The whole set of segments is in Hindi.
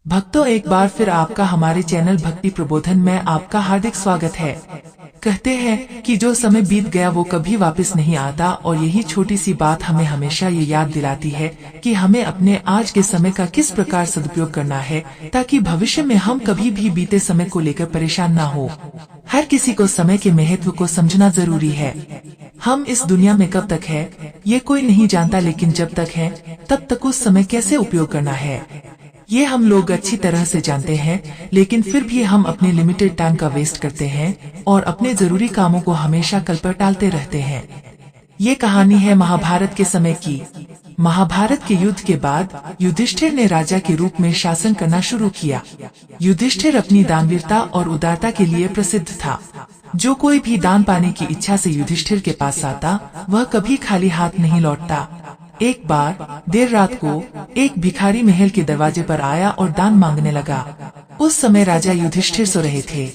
भक्तों, एक बार फिर आपका हमारे चैनल भक्ति प्रबोधन में आपका हार्दिक स्वागत है। कहते हैं कि जो समय बीत गया वो कभी वापस नहीं आता, और यही छोटी सी बात हमें हमेशा ये याद दिलाती है कि हमें अपने आज के समय का किस प्रकार सदुपयोग करना है, ताकि भविष्य में हम कभी भी बीते समय को लेकर परेशान ना हो। हर किसी को समय के महत्व को समझना जरूरी है। हम इस दुनिया में कब तक है ये कोई नहीं जानता, लेकिन जब तक है तब तक उस समय कैसे उपयोग करना है ये हम लोग अच्छी तरह से जानते हैं। लेकिन फिर भी हम अपने लिमिटेड टाइम का वेस्ट करते हैं और अपने जरूरी कामों को हमेशा कल पर टालते रहते हैं। ये कहानी है महाभारत के समय की। महाभारत के युद्ध के बाद युधिष्ठिर ने राजा के रूप में शासन करना शुरू किया। युधिष्ठिर अपनी दानवीरता और उदारता के लिए प्रसिद्ध था। जो कोई भी दान पाने की इच्छा से युधिष्ठिर के पास आता, वह कभी खाली हाथ नहीं लौटता। एक बार देर रात को एक भिखारी महल के दरवाजे पर आया और दान मांगने लगा। उस समय राजा युधिष्ठिर सो रहे थे।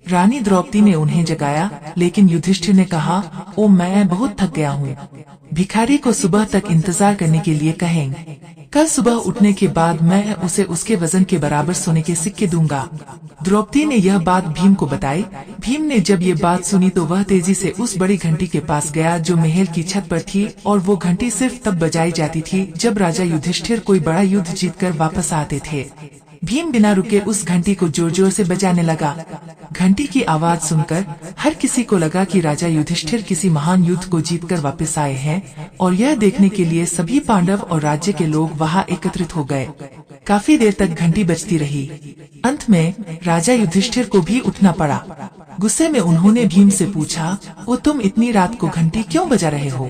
रानी द्रौपदी ने उन्हें जगाया, लेकिन युधिष्ठिर ने कहा, ओ मैं बहुत थक गया हूँ। भिखारी को सुबह तक इंतजार करने के लिए कहें। कल सुबह उठने के बाद मैं उसे उसके वजन के बराबर सोने के सिक्के दूंगा। द्रौपदी ने यह बात भीम को बताई। भीम ने जब ये बात सुनी तो वह तेजी से उस बड़ी घंटी के पास गया जो महल की छत पर थी, और वो घंटी सिर्फ तब बजाई जाती थी जब राजा युधिष्ठिर कोई बड़ा युद्ध जीतकर वापस आते थे। भीम बिना रुके उस घंटी को जोर जोर से बजाने लगा। घंटी की आवाज सुनकर हर किसी को लगा कि राजा युधिष्ठिर किसी महान युद्ध को जीतकर वापस आए हैं, और यह देखने के लिए सभी पांडव और राज्य के लोग वहां एकत्रित हो गए। काफी देर तक घंटी बजती रही। अंत में राजा युधिष्ठिर को भी उठना पड़ा। गुस्से में उन्होंने भीम से पूछा, ओ तुम इतनी रात को घंटी क्यों बजा रहे हो?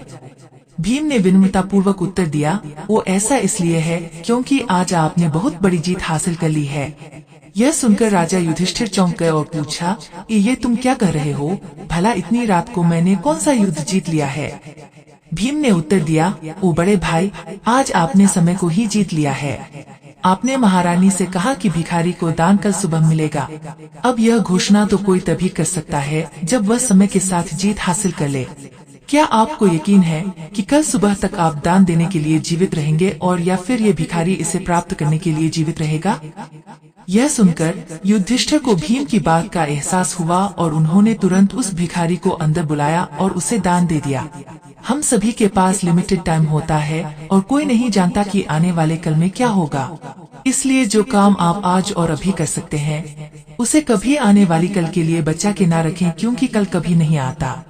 भीम ने विनम्रता पूर्वक उत्तर दिया, वो ऐसा इसलिए है क्योंकि आज आपने बहुत बड़ी जीत हासिल कर ली है। यह सुनकर राजा युधिष्ठिर चौंक गए और पूछा, ये तुम क्या कह रहे हो? भला इतनी रात को मैंने कौन सा युद्ध जीत लिया है? भीम ने उत्तर दिया, ओ बड़े भाई, आज आपने समय को ही जीत लिया है। आपने महारानी से कहा कि भिखारी को दान कल सुबह मिलेगा। अब यह घोषणा तो कोई तभी कर सकता है जब वह समय के साथ जीत हासिल कर ले। क्या आपको यकीन है कि कल सुबह तक आप दान देने के लिए जीवित रहेंगे, और या फिर ये भिखारी इसे प्राप्त करने के लिए जीवित रहेगा? यह सुनकर युधिष्ठिर को भीम की बात का एहसास हुआ, और उन्होंने तुरंत उस भिखारी को अंदर बुलाया और उसे दान दे दिया। हम सभी के पास लिमिटेड टाइम होता है, और कोई नहीं जानता कि आने वाले कल में क्या होगा। इसलिए जो काम आप आज और अभी कर सकते हैं, उसे कभी आने वाली कल के लिए बचा के ना रखें, क्योंकि कल कभी नहीं आता।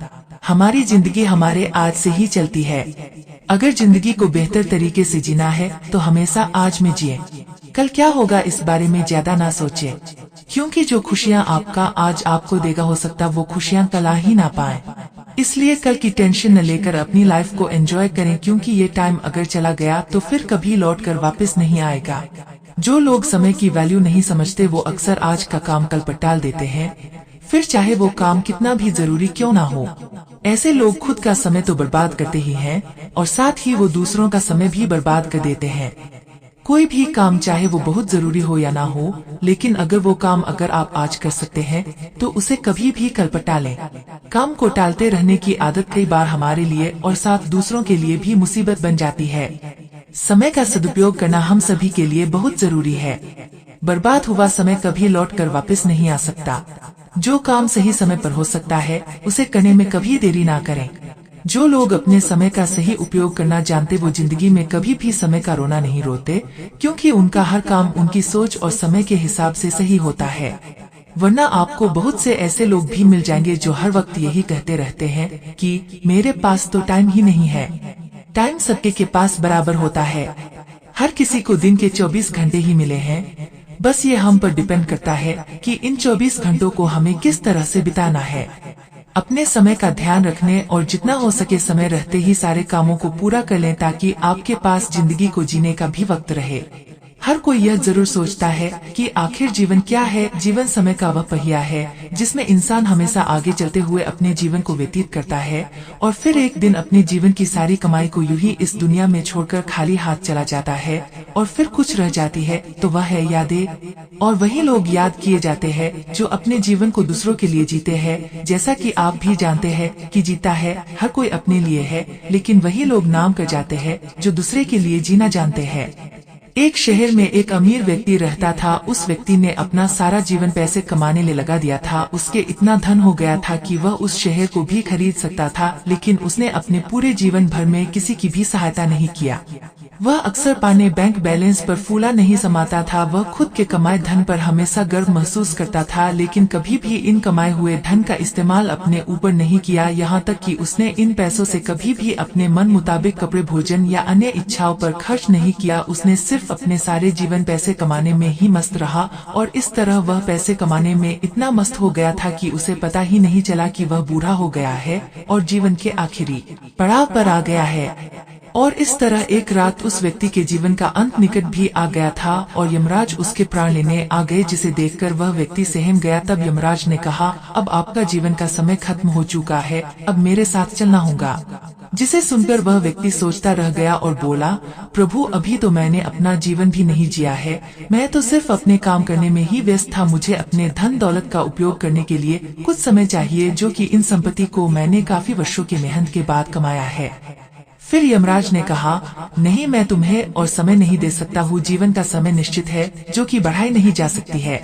हमारी जिंदगी हमारे आज से ही चलती है। अगर जिंदगी को बेहतर तरीके से जीना है तो हमेशा आज में जिए। कल क्या होगा इस बारे में ज्यादा ना सोचे, क्योंकि जो खुशियाँ आपका आज आपको देगा, हो सकता वो खुशियाँ कल आ ही ना पाए। इसलिए कल की टेंशन न लेकर अपनी लाइफ को एंजॉय करें, क्योंकि ये टाइम अगर चला गया तो फिर कभी लौट कर वापस नहीं आएगा। जो लोग समय की वैल्यू नहीं समझते वो अक्सर आज का काम कल पर टाल देते हैं, फिर चाहे वो काम कितना भी जरूरी क्यों ना हो। ऐसे लोग खुद का समय तो बर्बाद करते ही हैं, और साथ ही वो दूसरों का समय भी बर्बाद कर देते हैं। कोई भी काम चाहे वो बहुत जरूरी हो या ना हो, लेकिन अगर वो काम अगर आप आज कर सकते हैं तो उसे कभी भी कल पर टालें। काम को टालते रहने की आदत कई बार हमारे लिए और साथ दूसरों के लिए भी मुसीबत बन जाती है। समय का सदुपयोग करना हम सभी के लिए बहुत जरूरी है। बर्बाद हुआ समय कभी लौट कर वापस नहीं आ सकता। जो काम सही समय पर हो सकता है उसे करने में कभी देरी ना करें। जो लोग अपने समय का सही उपयोग करना जानते वो जिंदगी में कभी भी समय का रोना नहीं रोते, क्योंकि उनका हर काम उनकी सोच और समय के हिसाब से सही होता है। वरना आपको बहुत से ऐसे लोग भी मिल जाएंगे जो हर वक्त यही कहते रहते हैं कि मेरे पास तो टाइम ही नहीं है। टाइम सबके के पास बराबर होता है। हर किसी को दिन के 24 घंटे ही मिले हैं। बस ये हम पर डिपेंड करता है कि इन 24 घंटों को हमें किस तरह से बिताना है। अपने समय का ध्यान रखने और जितना हो सके समय रहते ही सारे कामों को पूरा कर लें, ताकि आपके पास जिंदगी को जीने का भी वक्त रहे। हर कोई यह जरूर सोचता है कि आखिर जीवन क्या है। जीवन समय का वह पहिया है जिसमें इंसान हमेशा आगे चलते हुए अपने जीवन को व्यतीत करता है, और फिर एक दिन अपने जीवन की सारी कमाई को यूं ही इस दुनिया में छोड़कर खाली हाथ चला जाता है, और फिर कुछ रह जाती है तो वह है यादें। और वही लोग याद किए जाते हैं जो अपने जीवन को दूसरों के लिए जीते हैं। जैसा कि आप भी जानते हैं कि जीता है हर कोई अपने लिए है, लेकिन वही लोग नाम कर जाते हैं जो दूसरे के लिए जीना जानते हैं। एक शहर में एक अमीर व्यक्ति रहता था। उस व्यक्ति ने अपना सारा जीवन पैसे कमाने में लगा दिया था। उसके इतना धन हो गया था कि वह उस शहर को भी खरीद सकता था, लेकिन उसने अपने पूरे जीवन भर में किसी की भी सहायता नहीं किया। वह अक्सर पाने बैंक बैलेंस पर फूला नहीं समाता था। वह खुद के कमाए धन पर हमेशा गर्व महसूस करता था, लेकिन कभी भी इन कमाए हुए धन का इस्तेमाल अपने ऊपर नहीं किया। यहाँ तक कि उसने इन पैसों से कभी भी अपने मन मुताबिक कपड़े, भोजन या अन्य इच्छाओं पर खर्च नहीं किया। उसने सिर्फ अपने सारे जीवन पैसे कमाने में ही मस्त रहा, और इस तरह वह पैसे कमाने में इतना मस्त हो गया था कि उसे पता ही नहीं चला कि वह बूढ़ा हो गया है और जीवन के आखिरी पड़ाव पर आ गया है। और इस तरह एक रात उस व्यक्ति के जीवन का अंत निकट भी आ गया था और यमराज उसके प्राण लेने आ गए, जिसे देखकर वह व्यक्ति सहम गया। तब यमराज ने कहा, अब आपका जीवन का समय खत्म हो चुका है, अब मेरे साथ चलना होगा। जिसे सुनकर वह व्यक्ति सोचता रह गया और बोला, प्रभु, अभी तो मैंने अपना जीवन भी नहीं जिया है, मैं तो सिर्फ अपने काम करने में ही व्यस्त था। मुझे अपने धन दौलत का उपयोग करने के लिए कुछ समय चाहिए, जो कि इन संपत्ति को मैंने काफी वर्षों की मेहनत के बाद कमाया है। फिर यमराज ने कहा, नहीं, मैं तुम्हें और समय नहीं दे सकता हूँ। जीवन का समय निश्चित है, जो कि बढ़ाई नहीं जा सकती है।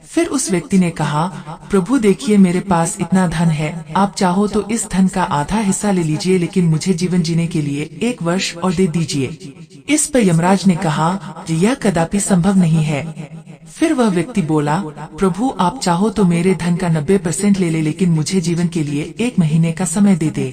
फिर उस व्यक्ति ने कहा, प्रभु देखिए, मेरे पास इतना धन है, आप चाहो तो इस धन का आधा हिस्सा ले लीजिए, लेकिन मुझे जीवन जीने के लिए 1 वर्ष और दे दीजिए। इस पर यमराज ने कहा, यह कदापि संभव नहीं है। फिर वह व्यक्ति बोला, प्रभु आप चाहो तो मेरे धन का 90% ले ले, लेकिन मुझे जीवन के लिए 1 महीने का समय दे दे।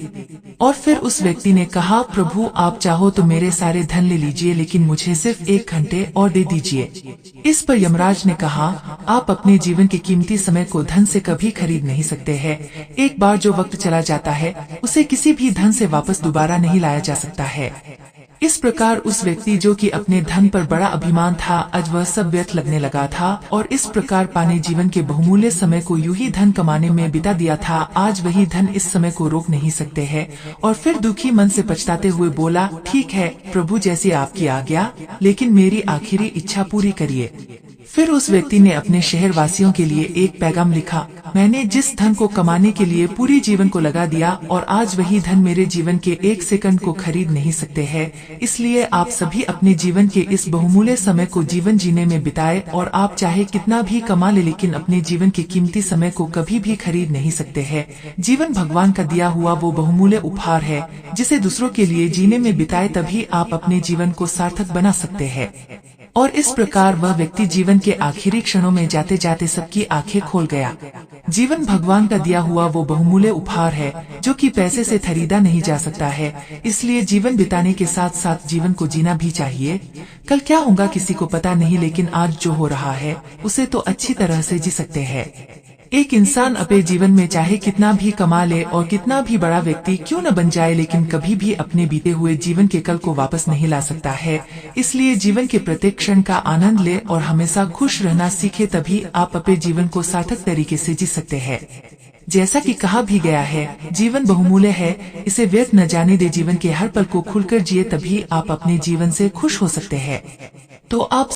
और फिर उस व्यक्ति ने कहा, प्रभु आप चाहो तो मेरे सारे धन ले लीजिए, लेकिन मुझे सिर्फ 1 घंटे और दे दीजिए। इस पर यमराज ने कहा, आप अपने जीवन के कीमती समय को धन से कभी खरीद नहीं सकते हैं। एक बार जो वक्त चला जाता है, उसे किसी भी धन से वापस दोबारा नहीं लाया जा सकता है। इस प्रकार उस व्यक्ति जो कि अपने धन पर बड़ा अभिमान था, आज वह सब व्यर्थ लगने लगा था और इस प्रकार पाने जीवन के बहुमूल्य समय को यूं ही धन कमाने में बिता दिया था। आज वही धन इस समय को रोक नहीं सकते हैं। और फिर दुखी मन से पछताते हुए बोला, ठीक है प्रभु, जैसी आपकी आज्ञा, लेकिन मेरी आखिरी इच्छा पूरी करिए। फिर उस व्यक्ति ने अपने शहर वासियों के लिए एक पैगाम लिखा, मैंने जिस धन को कमाने के लिए पूरी जीवन को लगा दिया और आज वही धन मेरे जीवन के 1 सेकंड को खरीद नहीं सकते हैं। इसलिए आप सभी अपने जीवन के इस बहुमूल्य समय को जीवन जीने में बिताए, और आप चाहे कितना भी कमा ले, लेकिन अपने जीवन के कीमती समय को कभी भी खरीद नहीं सकते हैं। जीवन भगवान का दिया हुआ वो बहुमूल्य उपहार है, जिसे दूसरों के लिए जीने में बिताए, तभी आप अपने जीवन को सार्थक बना सकते हैं। और इस प्रकार वह व्यक्ति जीवन के आखिरी क्षणों में जाते जाते सबकी आंखें खोल गया। जीवन भगवान का दिया हुआ वो बहुमूल्य उपहार है, जो कि पैसे से खरीदा नहीं जा सकता है। इसलिए जीवन बिताने के साथ साथ जीवन को जीना भी चाहिए। कल क्या होगा किसी को पता नहीं, लेकिन आज जो हो रहा है उसे तो अच्छी तरह से जी सकते हैं। एक इंसान अपने जीवन में चाहे कितना भी कमा ले और कितना भी बड़ा व्यक्ति क्यों न बन जाए, लेकिन कभी भी अपने बीते हुए जीवन के कल को वापस नहीं ला सकता है। इसलिए जीवन के प्रत्येक क्षण का आनंद ले और हमेशा खुश रहना सीखे, तभी आप अपने जीवन को सार्थक तरीके से जी सकते हैं। जैसा कि कहा भी गया है, जीवन बहुमूल्य है, इसे व्यर्थ न जाने दे। जीवन के हर पल को खुलकर जिए, तभी आप अपने जीवन से खुश हो सकते हैं। तो आप